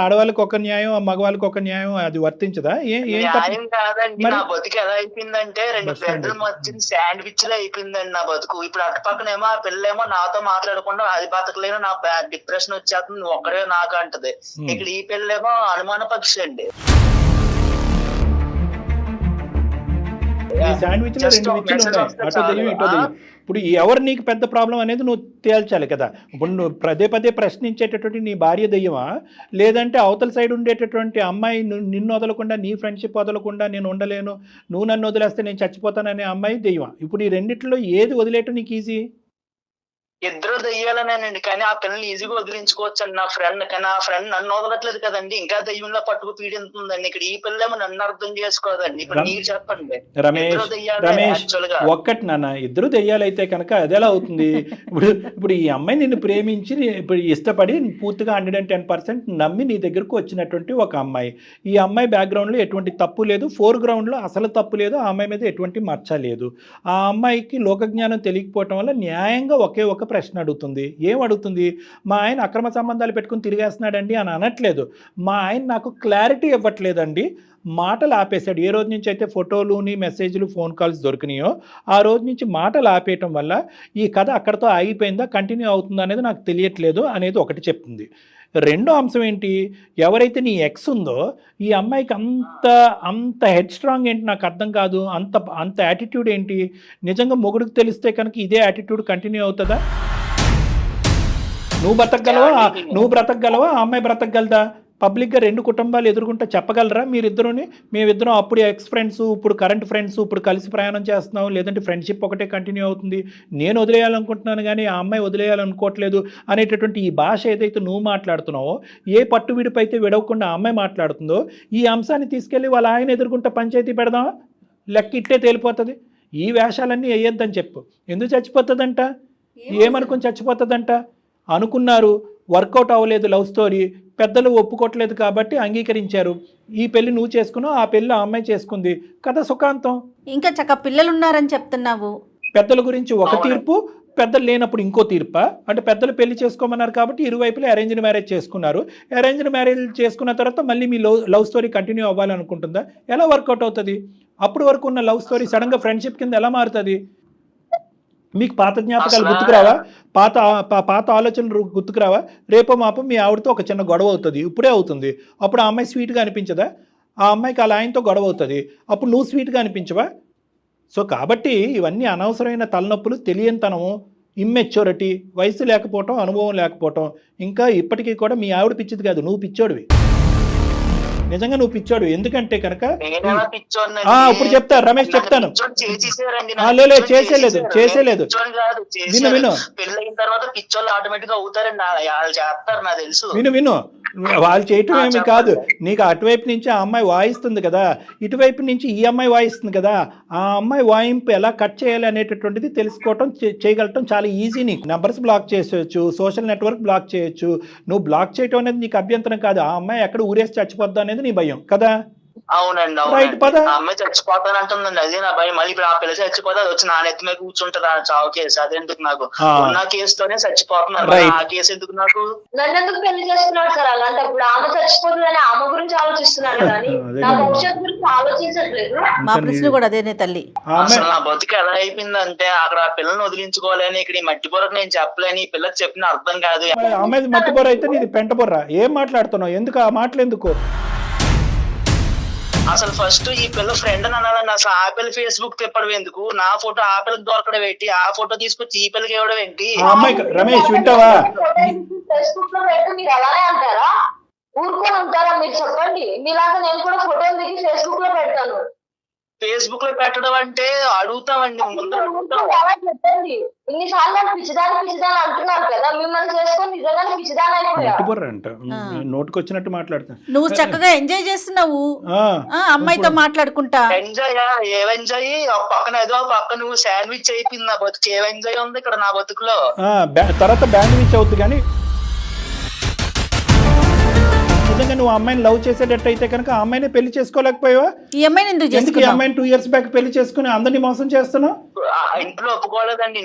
ఆడవాళ్ళకి ఒక న్యాయం మగవాళ్ళకి ఒక న్యాయం, అది వర్తించదా? న్యాయం కాదండి. మరి- నా బతుకు ఎలా అయిపోయిందంటే 2 బస్ స్టాండ్ పెద్దల మధ్య శాండ్విచ్ లో అయిపోయిందండి నా బతుకు. ఇప్పుడు అటు పక్కనేమో ఆ పిల్లేమో నాతో మాట్లాడకుండా అది బతకలేను, నా డిప్రెషన్ వచ్చేస్తుంది, నువ్వు ఒక్కడే నాకు అంటది. ఇక్కడ ఈ పిల్లేమో అనుమాన పక్షి అండి. ఈ శాండ్విచ్ లో 2 విచ్చులు ఉన్నాయి, అటో దెయ్యం ఇటో దెయ్యం. ఇప్పుడు ఎవరు నీకు పెద్ద ప్రాబ్లం అనేది నువ్వు తేల్చాలి కదా. ఇప్పుడు నువ్వు పదే ప్రశ్నించేటటువంటి నీ భార్య దెయ్యమా, లేదంటే అవతల సైడ్ ఉండేటటువంటి అమ్మాయి నిన్ను వదలకుండా, నీ ఫ్రెండ్షిప్ వదలకుండా నేను ఉండలేను, నువ్వు నన్ను వదిలేస్తే నేను చచ్చిపోతాననే అమ్మాయి దెయ్యమా? ఇప్పుడు ఈ రెండిట్లో ఏది వదిలేయటం నీకు ఈజీ? ఇద్దరు దెయ్యాలనేనండి, కానీ ఆ పిల్లల్ని ఈజీగా వదిలించుకోవచ్చు అండి నా ఫ్రెండ్. కానీ ఆ ఫ్రెండ్ నన్ను వదలట్లేదు కదండి, ఇంకా దెయ్యంలో పట్టుకు పీడింతుందండి. ఇక్కడ ఈ పిల్లేమో నన్ను అర్థం చేసుకోదండి. ఇప్పుడు మీరు చెప్పండి, ఇద్దరు దెయ్యాలే యాక్చువల్ గా. ఒక్కటి నాన్న, ఇద్దరు దెయ్యాలైతే కనుక అది ఎలా అవుతుంది? ఇప్పుడు ఈ అమ్మాయి నిన్ను ప్రేమించి ఇప్పుడు ఇష్టపడి పూర్తిగా 110% నమ్మి నీ దగ్గరకు వచ్చినటువంటి ఒక అమ్మాయి. ఈ అమ్మాయి బ్యాక్గ్రౌండ్లో ఎటువంటి తప్పు లేదు, ఫోర్గ్రౌండ్లో అసలు తప్పు లేదు, ఆ అమ్మాయి మీద ఎటువంటి మచ్చ లేదు. ఆ అమ్మాయికి లోకజ్ఞానం తెలియకపోవటం వల్ల న్యాయంగా ఒకే ఒక ప్రశ్న అడుగుతుంది. ఏం అడుగుతుంది? మా ఆయన అక్రమ సంబంధాలు పెట్టుకుని తిరిగేస్తున్నాడండి అని అనట్లేదు. మా ఆయన నాకు క్లారిటీ ఇవ్వట్లేదండి, మాటలు ఆపేశాడు. ఏ రోజు నుంచి అయితే ఫోటోలుని మెసేజ్లు ఫోన్ కాల్స్ దొరికినాయో ఆ రోజు నుంచి మాటలు ఆపేయటం వల్ల ఈ కథ అక్కడితో ఆగిపోయిందా కంటిన్యూ అవుతుందా అనేది నాకు తెలియట్లేదు అనేది ఒకటి చెప్తుంది. రెండో అంశం ఏంటి? ఎవరైతే నీ ఎక్స్ ఉందో ఈ అమ్మాయికి అంత హెడ్ స్ట్రాంగ్ ఏంటి నాకు అర్థం కాదు, అంత యాటిట్యూడ్ ఏంటి? నిజంగా మొగుడికి తెలిస్తే కనుక ఇదే యాటిట్యూడ్ కంటిన్యూ అవుతుందా? నువ్వు బ్రతకగలవా? ఆ అమ్మాయి బ్రతకగలదా? పబ్లిక్గా 2 కుటుంబాలు ఎదుర్కొంటే చెప్పగలరా మీరిద్దరుని? మేమిద్దరం అప్పుడు ఎక్స్ ఫ్రెండ్స్, ఇప్పుడు కరెంట్ ఫ్రెండ్స్, ఇప్పుడు కలిసి ప్రయాణం చేస్తున్నాం, లేదంటే ఫ్రెండ్షిప్ ఒకటే కంటిన్యూ అవుతుంది, నేను వదిలేయాలనుకుంటున్నాను కానీ ఆ అమ్మాయి వదిలేయాలనుకోవట్లేదు అనేటటువంటి ఈ భాష ఏదైతే నువ్వు మాట్లాడుతున్నావో, ఏ పట్టు విడిపు అయితే విడవకుండా ఆ అమ్మాయి మాట్లాడుతుందో, ఈ అంశాన్ని తీసుకెళ్ళి వాళ్ళ ఆయన ఎదుర్కొంటే పంచాయతీ పెడదామా? లెక్క ఇట్టే తేలిపోతుంది. ఈ వేషాలన్నీ వేయొద్దని చెప్పు. ఎందుకు చచ్చిపోతుందంట? ఏమనుకుని చచ్చిపోతుందంట? అనుకున్నారు, వర్కౌట్ అవ్వలేదు లవ్ స్టోరీ, పెద్దలు ఒప్పుకోవట్లేదు కాబట్టి అంగీకరించారు. ఈ పెళ్లి నువ్వు చేసుకున్నావు, ఆ పెళ్లి ఆ అమ్మాయి చేసుకుంది, కథ సుఖాంతం. ఇంకా చక్క పిల్లలు ఉన్నారని చెప్తున్నావు. పెద్దల గురించి ఒక తీర్పు, పెద్దలు లేనప్పుడు ఇంకో తీర్పా? అంటే పెద్దలు పెళ్లి చేసుకోమన్నారు కాబట్టి ఇరువైపులా అరేంజ్డ్ మ్యారేజ్ చేసుకున్నారు. అరేంజ్డ్ మ్యారేజ్ చేసుకున్న తర్వాత మళ్ళీ మీ లవ్ స్టోరీ కంటిన్యూ అవ్వాలనుకుంటుందా? ఎలా వర్కౌట్ అవుతుంది? అప్పటి వరకు ఉన్న లవ్ స్టోరీ సడన్గా ఫ్రెండ్షిప్ కింద ఎలా మారుతుంది? మీకు పాత జ్ఞాపకాలు గుర్తుకురావా? పాత ఆలోచనలు గుర్తుకురావా? రేపో మాపో మీ ఆవిడతో ఒక చిన్న గొడవ అవుతుంది, ఇప్పుడే అవుతుంది. అప్పుడు ఆ అమ్మాయి స్వీట్గా అనిపించదా? ఆ అమ్మాయికి అలా ఆయనతో గొడవ అవుతుంది, అప్పుడు నువ్వు స్వీట్గా అనిపించవా? సో కాబట్టి ఇవన్నీ అనవసరమైన తలనొప్పులు, తెలియనితనము, ఇమ్మెచ్యూరిటీ, వయసు లేకపోవటం, అనుభవం లేకపోవటం. ఇంకా ఇప్పటికీ కూడా మీ ఆవిడ పిచ్చిది కాదు, నువ్వు పిచ్చోడివి. నిజంగా నువ్వు పిచ్చాడు. ఎందుకంటే కనుక నేనేలా పిచ్చోడిని ఇప్పుడు చెప్తా రమేష్, చెప్తాను. చేసేసారండి, లేదు చేసేలేదు. కాదు విను పెళ్ళైన తర్వాత పిచ్చోళ్ళు ఆటోమేటిక్ గా అవుతారండి, వాళ్ళు చేస్తారు నాకు తెలుసు. విను వాళ్ళు చేయటం ఏమి కాదు. నీకు అటువైపు నుంచి ఆ అమ్మాయి వాయిస్తుంది కదా, ఇటువైపు నుంచి ఈ అమ్మాయి వాయిస్తుంది కదా, ఆ అమ్మాయి వాయింపు ఎలా కట్ చేయాలి అనేటటువంటిది తెలుసుకోవటం చేయగలటం చాలా ఈజీ. నీకు నెంబర్స్ బ్లాక్ చేసేయచ్చు, సోషల్ నెట్వర్క్ బ్లాక్ చేయొచ్చు. నువ్వు బ్లాక్ చేయటం అనేది నీకు అభ్యంతరం కాదు. ఆ అమ్మాయి ఎక్కడ ఊరేసి చచ్చిపోద్దా అనేది నీ భయం కదా. అవునండి రైట్ పద. ఆ అమ్మాయి చచ్చిపోతానంటుందండి, అదే నా భయం. మళ్ళీ ఇప్పుడు ఆ పిల్ల చచ్చిపోతే అది వచ్చి నా నెత్తి మీద కూర్చుంటారు ఆ చావు కేసు. అదెందుకు నాకు, ఉన్న కేసుతోనే చచ్చిపోతున్నారు, ఆ కేసు ఎందుకు నాకు? నన్ను ఎందుకు పెళ్లి చేస్తున్నాడు సార్? అలాంటప్పుడు ఆమె చచ్చిపోతుందని ఆమె గురించి ఆలోచిస్తున్నాడు కానీ నా భవిష్యత్తు గురించి ఆలోచించట్లేదు. మా ప్రశ్న కూడా అదేనే తల్లి. అసలు నా బతుకు ఎలా అయిపోయిందంటే అక్కడ ఆ పిల్లని వదిలించుకోవాలని ఇక్కడ ఈ మట్టి పొరకు నేను చెప్పలేని, ఈ పిల్లకి చెప్పిన అర్థం కాదు. అమ్మాయి మట్టి బొర్ర అయితే నీది పెంట బొర్ర. ఏం మాట్లాడుతున్నావు? ఎందుకు ఆ మాటలు ఎందుకు? అసలు ఫస్ట్ ఈ పిల్ల ఫ్రెండ్ అని అనాలండి. అసలు ఆ పిల్ల ఫేస్బుక్ తిప్పడం ఎందుకు? నా ఫోటో ఆ పిల్లకి దొరకడం ఏంటి? ఆ ఫోటో తీసుకొచ్చి ఈ పిల్లకి ఇవ్వడం ఏంటి? అమ్మాయి రమేష్ వింటావా? ఫేస్బుక్ లో పెట్టి మీరు అలానే అంటారా? ఊరుకొని ఉంటారా? మీరు చెప్పండి. మీలాగా నేను కూడా ఫోటోలు దిగి ఫేస్బుక్ లో పెడతాను. ఫేస్బుక్ లో పెట్టడం అంటే అడుగుతామండి ముందు. చెప్పండి, ఇన్నిసార్లు పిచ్చిదాని అంటున్నారు కదా, మిమ్మల్ని చేసుకొని నిజంగానే పిచ్చిదాని అయిపోయా. అంట నోటుకు వచ్చినట్టు మాట్లాడతా. నువ్వు చక్కగా ఎంజాయ్ చేస్తున్నావు అమ్మాయితో మాట్లాడుకుంటా. ఎంజాయ్ ఏం ఎంజాయ్? పక్కన ఏదో పక్క నువ్వు శాండ్విచ్ అయిపోయింది నా బతుకు. ఏం ఎంజాయ్ ఉంది ఇక్కడ నా బతుకులో? తర్వాత బ్యాండ్విచ్ అవుతుంది. కానీ నిజంగా నువ్వు అమ్మాయిని లవ్ చేసేటట్టయితే కనుక ఆ అమ్మాయిని పెళ్లి చేసుకోలేకపోయావా? ఈ అమ్మాయిని ఎందుకు ఈ అమ్మాయిని 2 years బ్యాక్ పెళ్లి చేసుకుని అందరినీ మోసం చేస్తున్నావు? ఇంట్లో ఒప్పుకోలేదండి.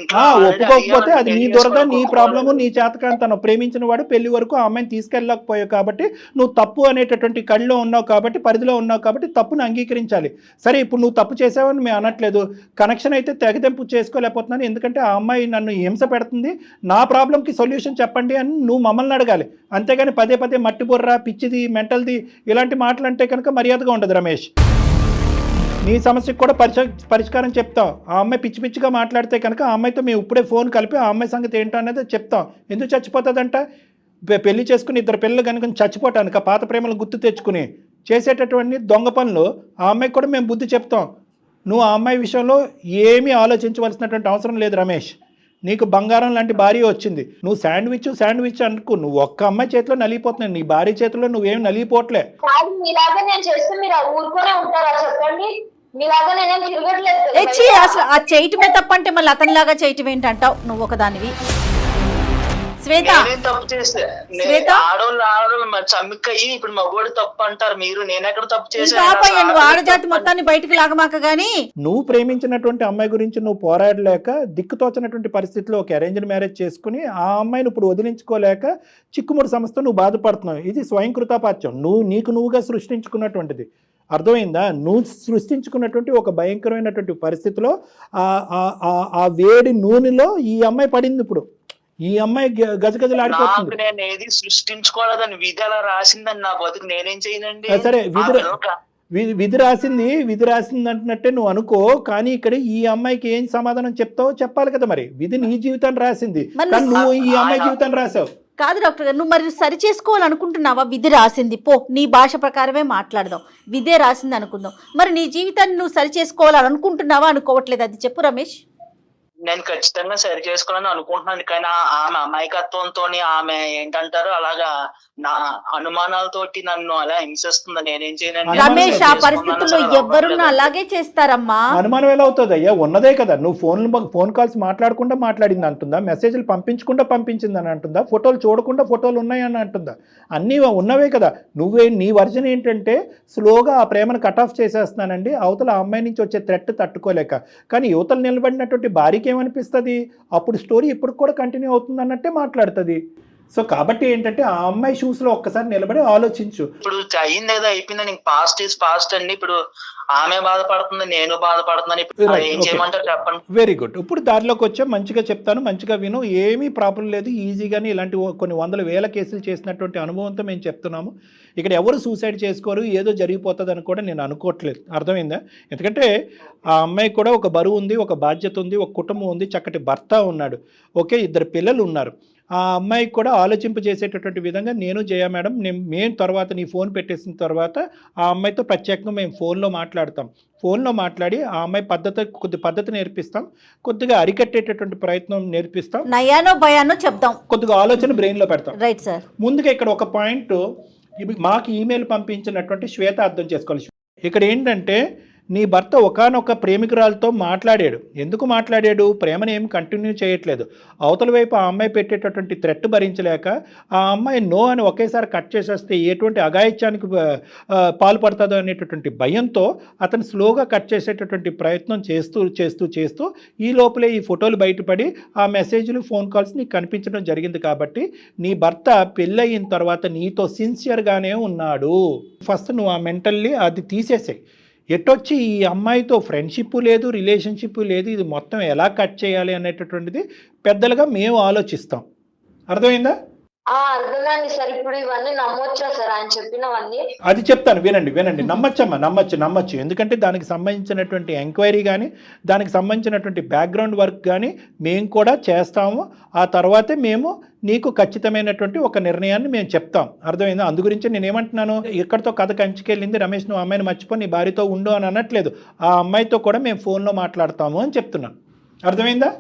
ఒప్పుకోకపోతే అది నీ దొరద, నీ ప్రాబ్లము, నీ చేతకాంతనం. ప్రేమించిన వాడు పెళ్లి వరకు ఆ అమ్మాయిని తీసుకెళ్ళలేకపోయావు కాబట్టి నువ్వు తప్పు అనేటటువంటి కళ్ళలో ఉన్నావు కాబట్టి, పరిధిలో ఉన్నావు కాబట్టి తప్పును అంగీకరించాలి. సరే, ఇప్పుడు నువ్వు తప్పు చేసావని మేము అనట్లేదు. కనెక్షన్ అయితే తెగదెంపు చేసుకోలేకపోతున్నాను ఎందుకంటే ఆ అమ్మాయి నన్ను హింస పెడుతుంది, నా ప్రాబ్లంకి సొల్యూషన్ చెప్పండి అని నువ్వు మమ్మల్ని అడగాలి. అంతేగాని పదే పదే మట్టి బుర్ర, పిచ్చిది, మెంటల్ది ఇలాంటి మాటలు అంటే కనుక మర్యాదగా ఉండదు రమేష్. నీ సమస్యకు కూడా పరిష్కారం చెప్తాం. ఆ అమ్మాయి పిచ్చి పిచ్చిగా మాట్లాడితే కనుక ఆ అమ్మాయితో మేము ఇప్పుడే ఫోన్ కలిపి ఆ అమ్మాయి సంగతి ఏంటో అనేది చెప్తాం. ఎందుకు చచ్చిపోతుందంట? పెళ్లి చేసుకుని 2 పిల్లలు కనుక చచ్చిపోవటానికి పాత ప్రేమలు గుర్తు తెచ్చుకుని చేసేటటువంటి దొంగ పనులు ఆ అమ్మాయికి కూడా మేము బుద్ధి చెప్తాం. నువ్వు ఆ అమ్మాయి విషయంలో ఏమీ ఆలోచించవలసినటువంటి అవసరం లేదు రమేష్. నీకు బంగారం లాంటి భార్య వచ్చింది. నువ్వు శాండ్విచ్ అనుకో, నువ్వు ఒక్క అమ్మాయి చేతిలో నలిగిపోతున్నావు, నీ భార్య చేతిలో నువ్వేం నలిగిపోవట్లే. మీలాగా నేను చేస్తే మీరు ఊరుకోనే ఉంటారా చెప్పండి? మీలాగా నేనేం తిరగట్లేదు. అసలు ఆ చేయటమే తప్పంటే మళ్ళీ అతనిలాగా చేయటం ఏంటంటావు నువ్వు ఒకదానివి? శ్వేత, తప్పు చేస్తే ఆడోళ్ళు మరి చమ్మిక్కయ్యి ఇప్పుడు మగోడు తప్పు అంటారు మీరు. నేను ఎక్కడ తప్పు చేశాను? నువ్వు ఆడజాతి మొత్తాన్ని బయటకు లాగమాక గానీ నువ్వు ప్రేమించినటువంటి అమ్మాయి గురించి నువ్వు పోరాడలేక దిక్కుతోచినటువంటి పరిస్థితిలో ఒక అరేంజ్డ్ మ్యారేజ్ చేసుకుని ఆ అమ్మాయిని ఇప్పుడు వదిలించుకోలేక చిక్కుముడి సంస్థ నువ్వు బాధపడుతున్నావు. ఇది స్వయం కృతాపాత్యం. నువ్వుగా సృష్టించుకున్నటువంటిది. అర్థమైందా? నువ్వు సృష్టించుకున్నటువంటి ఒక భయంకరమైనటువంటి పరిస్థితిలో ఆ వేడి నూనెలో ఈ అమ్మాయి పడింది. ఇప్పుడు ఈ అమ్మాయి గజగజలాడిపోతుంది. నేను ఏది సృష్టించుకోలేదని విధి అలా రాసిందని నా బతుకు నేనేం చేయనండి. సరే, విధి రాసింది అంటున్నట్టే నువ్వు అనుకో. కానీ ఇక్కడ ఈ అమ్మాయికి ఏం సమాధానం చెప్తావో చెప్పాలి కదా. మరి విధి నీ జీవితాన్ని రాసింది, కానీ నువ్వు ఈ అమ్మాయి జీవితాన్ని రాసావు. కాదు డాక్టర్ గారు, నువ్వు మరి సరి చేసుకోవాలనుకుంటున్నావా? విధి రాసింది, పో నీ భాష ప్రకారమే మాట్లాడదాం. విధే రాసింది అనుకుందాం. మరి నీ జీవితాన్ని నువ్వు సరి చేసుకోవాలనుకుంటున్నావా, అనుకోవట్లేదు? అది చెప్పు రమేష్. నేను ఖచ్చితంగా సరి చేసుకోవాలని అనుకుంటున్నాను. కానీ ఆమె అమాయకత్వంతో, ఆమె ఏంటంటారు అలాగా నా అనుమానాలతోటి నన్ను అలా హింసిస్తుంది. నేనేం చేయను రమేష్. ఆ పరిస్థితుల్లో ఎవరున్నా అలాగే చేస్తారమ్మా. అనుమానం ఎలా అవుతుంది అయ్యా? ఉన్నదే కదా. నువ్వు ఫోన్ కాల్స్ మాట్లాడకుండా మాట్లాడింది అంటుందా? మెసేజ్లు పంపించకుండా పంపించింది అని అంటుందా? ఫోటోలు చూడకుండా ఫోటోలు ఉన్నాయని అంటుందా? అన్నీ ఉన్నవే కదా. నీ వర్జన్ ఏంటంటే స్లోగా ఆ ప్రేమను కట్ ఆఫ్ చేసేస్తున్నానండి, అవతల ఆ అమ్మాయి నుంచి వచ్చే థ్రెట్ తట్టుకోలేక. కానీ యువతలు నిలబడినటువంటి భార్యకి ఏమనిపిస్తుంది? అప్పుడు స్టోరీ ఇప్పుడు కూడా కంటిన్యూ అవుతుంది అన్నట్టే మాట్లాడుతుంది. సో కాబట్టి ఏంటంటే ఆ అమ్మాయి షూస్ లో ఒక్కసారి నిలబడి ఆలోచించు. ఇప్పుడు అయింది ఏదో అయిపోయిందని, పాస్ట్ ఈజ్ పాస్ట్ అండి. ఇప్పుడు ఆమె బాధపడుతుంది, నేను బాధపడుతున్నాను. ఇప్పుడు ఏం చేయమంటారు చెప్పండి? Very good. ఇప్పుడు దారిలోకి వచ్చా, మంచిగా చెప్తాను, మంచిగా విను. ఏమీ ప్రాబ్లం లేదు. ఈజీగానే ఇలాంటి కొన్ని 100,000 కేసులు చేసినటువంటి అనుభవంతో మేము చెప్తున్నాము. ఇక్కడ ఎవరు సూసైడ్ చేసుకోరు, ఏదో జరిగిపోతుంది అని కూడా నేను అనుకోవట్లేదు. అర్థమైందా? ఎందుకంటే ఆ అమ్మాయి కూడా ఒక బరువు ఉంది, ఒక బాధ్యత ఉంది, ఒక కుటుంబం ఉంది, చక్కటి భర్త ఉన్నాడు, ఓకే, 2 పిల్లలు ఉన్నారు. ఆ అమ్మాయికి కూడా ఆలోచింపజేసేటటువంటి విధంగా నేను జయ మేడం మేము తర్వాత నీ ఫోన్ పెట్టేసిన తర్వాత ఆ అమ్మాయితో ప్రత్యేకంగా మేము ఫోన్లో మాట్లాడతాం. ఫోన్లో మాట్లాడి ఆ అమ్మాయి కొద్ది పద్ధతి నేర్పిస్తాం, కొద్దిగా అరికట్టేటటువంటి ప్రయత్నం నేర్పిస్తాం, నయానో భయానో చెప్దాం, కొద్దిగా ఆలోచన బ్రెయిన్లో పెడతాం. Right sir. ముందుగా ఇక్కడ ఒక పాయింట్ మాకు ఈమెయిల్ పంపించినటువంటి శ్వేత అర్థం చేసుకోవాలి. ఇక్కడ ఏంటంటే నీ భర్త ఒకానొక ప్రేమికురాలతో మాట్లాడాడు. ఎందుకు మాట్లాడాడు? ప్రేమను ఏమి కంటిన్యూ చేయట్లేదు. అవతల వైపు ఆ అమ్మాయి పెట్టేటటువంటి థ్రెట్ భరించలేక ఆ అమ్మాయి నో అని ఒకేసారి కట్ చేసేస్తే ఎటువంటి అఘాయిత్యానికి పాల్పడుతుందో అనేటటువంటి భయంతో అతను స్లోగా కట్ చేసేటటువంటి ప్రయత్నం చేస్తూ ఈ లోపలే ఈ ఫోటోలు బయటపడి ఆ మెసేజ్లు ఫోన్ కాల్స్ నీకు కనిపించడం జరిగింది. కాబట్టి నీ భర్త పెళ్ళయిన తర్వాత నీతో సిన్సియర్గానే ఉన్నాడు. ఫస్ట్ నువ్వు ఆ మెంటల్లీ అది తీసేసాయి. ఎటొచ్చి ఈ అమ్మాయితో ఫ్రెండ్షిప్ లేదు, రిలేషన్షిప్ లేదు, ఇది మొత్తం ఎలా కట్ చేయాలి అనేటటువంటిది పెద్దలుగా మేము ఆలోచిస్తాం. అర్థమైందా? అర్థమైంది సార్. ఇప్పుడు ఇవన్నీ నమ్మొచ్చా సార్ ఆయన చెప్పినవన్నీ? అది చెప్తాను, వినండి. నమ్మచ్చమ్మా, నమ్మచ్చు. ఎందుకంటే దానికి సంబంధించినటువంటి ఎంక్వైరీ కానీ దానికి సంబంధించినటువంటి బ్యాక్గ్రౌండ్ వర్క్ కానీ మేము కూడా చేస్తాము. ఆ తర్వాతే మేము నీకు ఖచ్చితమైనటువంటి ఒక నిర్ణయాన్ని మేము చెప్తాం. అర్థమైందా? అందు గురించి నేను ఏమంటున్నాను, ఇక్కడితో కథ కంచికెళ్ళింది, రమేష్ నువ్వు అమ్మాయిని మర్చిపో, నీ భార్యతో ఉండు అని అనట్లేదు. ఆ అమ్మాయితో కూడా మేము ఫోన్లో మాట్లాడతాము అని చెప్తున్నాను. అర్థమైందా?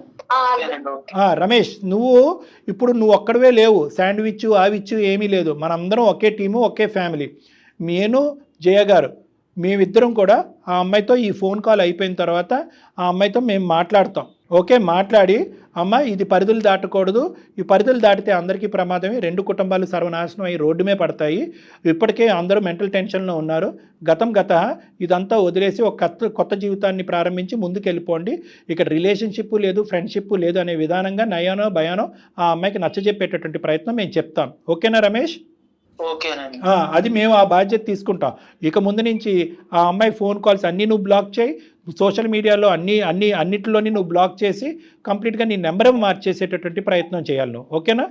రమేష్, నువ్వు ఒక్కడవే లేవు. శాండ్విచ్ ఆవిచ్చు ఏమీ లేదు. మనందరం ఒకే టీము, ఒకే ఫ్యామిలీ. నేను జయ గారు మేమిద్దరం కూడా ఆ అమ్మాయితో ఈ ఫోన్ కాల్ అయిపోయిన తర్వాత ఆ అమ్మాయితో మేము మాట్లాడతాం. ఓకే, మాట్లాడి అమ్మ ఇది పరిధులు దాటకూడదు, ఈ పరిధులు దాటితే అందరికీ ప్రమాదమే, 2 కుటుంబాలు సర్వనాశనం అయ్యి రోడ్డు మీద పడతాయి, ఇప్పటికే అందరూ మెంటల్ టెన్షన్లో ఉన్నారు, గత ఇదంతా వదిలేసి ఒక కొత్త జీవితాన్ని ప్రారంభించి ముందుకు వెళ్ళిపోండి, ఇక్కడ రిలేషన్షిప్ లేదు, ఫ్రెండ్షిప్ లేదు అనే విధానంగా నయానో భయానో ఆ అమ్మాయికి నచ్చజెప్పేటటువంటి ప్రయత్నం మేము చెప్తాం. ఓకేనా రమేష్? అది మేము ఆ బాధ్యత తీసుకుంటాం. ఇక ముందు నుంచి ఆ అమ్మాయి ఫోన్ కాల్స్ అన్నీ నువ్వు బ్లాక్ చేయి, సోషల్ మీడియాలో అన్నిటిలోని నువ్వు బ్లాక్ చేసి కంప్లీట్గా నీ నెంబర్ మార్చేసేటటువంటి ప్రయత్నం చేయాలి నువ్వు. ఓకేనా?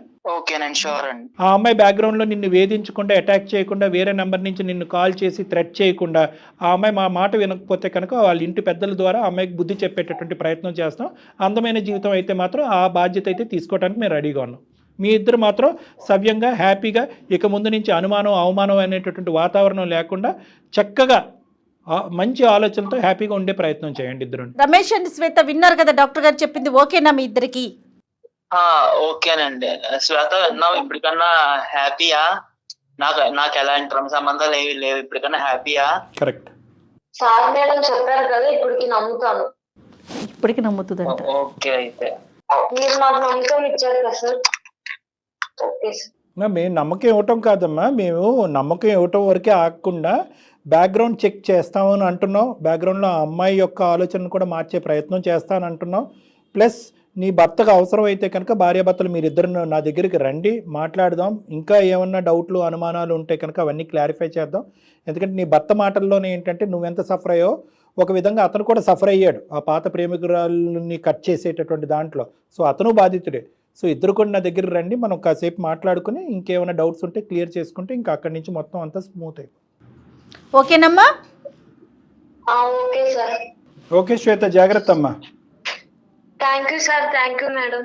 ఆ అమ్మాయి బ్యాక్గ్రౌండ్లో నిన్ను వేధించకుండా, అటాక్ చేయకుండా, వేరే నెంబర్ నుంచి నిన్ను కాల్ చేసి థ్రెట్ చేయకుండా, ఆ అమ్మాయి మా మాట వినకపోతే కనుక వాళ్ళ ఇంటి పెద్దల ద్వారా ఆ అమ్మాయికి బుద్ధి చెప్పేటటువంటి ప్రయత్నం చేస్తాం. అందమైన జీవితం అయితే మాత్రం ఆ బాధ్యత అయితే తీసుకోవడానికి మేము రెడీగా ఉన్నాం. మీ ఇద్దరు మాత్రం సవ్యంగా, హ్యాపీగా, ఇక ముందు నుంచి అనుమానం అవమానం అనేటటువంటి వాతావరణం లేకుండా చక్కగా మంచి ఆలోచనతో హ్యాపీగా ఉండే ప్రయత్నం చేయండి ఇద్దరు. రమేష్ అండ్ శ్వేత విన్నారు కదా డాక్టర్ గారు చెప్పింది, ఓకేనా మీ ఇద్దరికి? ఓకేనండి. శ్వేత విన్నావు, ఇప్పటికన్నా హ్యాపీయా? నాకు ఎలాంటి క్రమ సంబంధాలు ఏవి లేవు, ఇప్పటికన్నా హ్యాపీయా? కరెక్ట్ సార్ మేడం చెప్పారు కదా, ఇప్పటికి నమ్ముతాను. ఇప్పటికి నమ్ముతుందంట. ఓకే, అయితే మీరు నాకు నమ్మకం ఇచ్చారు కదా సార్. Okay sir. మేము నమ్మకం ఇవ్వటం కాదమ్మా, మేము నమ్మకం ఇవ్వటం వరకే ఆగకుండా బ్యాక్గ్రౌండ్ చెక్ చేస్తామని అంటున్నాం. బ్యాక్గ్రౌండ్లో ఆ అమ్మాయి యొక్క ఆలోచనను కూడా మార్చే ప్రయత్నం చేస్తానని అంటున్నాం. ప్లస్ నీ భర్తకు అవసరం అయితే కనుక భార్యాభర్తలు మీరిద్దరు నా దగ్గరికి రండి, మాట్లాడదాం. ఇంకా ఏమన్నా డౌట్లు అనుమానాలు ఉంటే కనుక అవన్నీ క్లారిఫై చేద్దాం. ఎందుకంటే నీ భర్త మాటల్లోనే ఏంటంటే నువ్వెంత సఫర్ అయ్యో ఒక విధంగా అతను కూడా సఫర్ అయ్యాడు ఆ పాత ప్రేమికురాలని కట్ చేసేటటువంటి దాంట్లో. సో అతను బాధితుడే. సో ఇద్దరు కూడా నా దగ్గరికి రండి, మనం కాసేపు మాట్లాడుకుని ఇంకేమైనా డౌట్స్ ఉంటే క్లియర్ చేసుకుంటే ఇంకా అక్కడి నుంచి మొత్తం అంతా స్మూత్ అయిపోతుంది. ఓకేనమ్మా? Okay sir. ఓకే శ్వేత, జాగ్రత్త అమ్మా. Thank you sir. Thank you madam.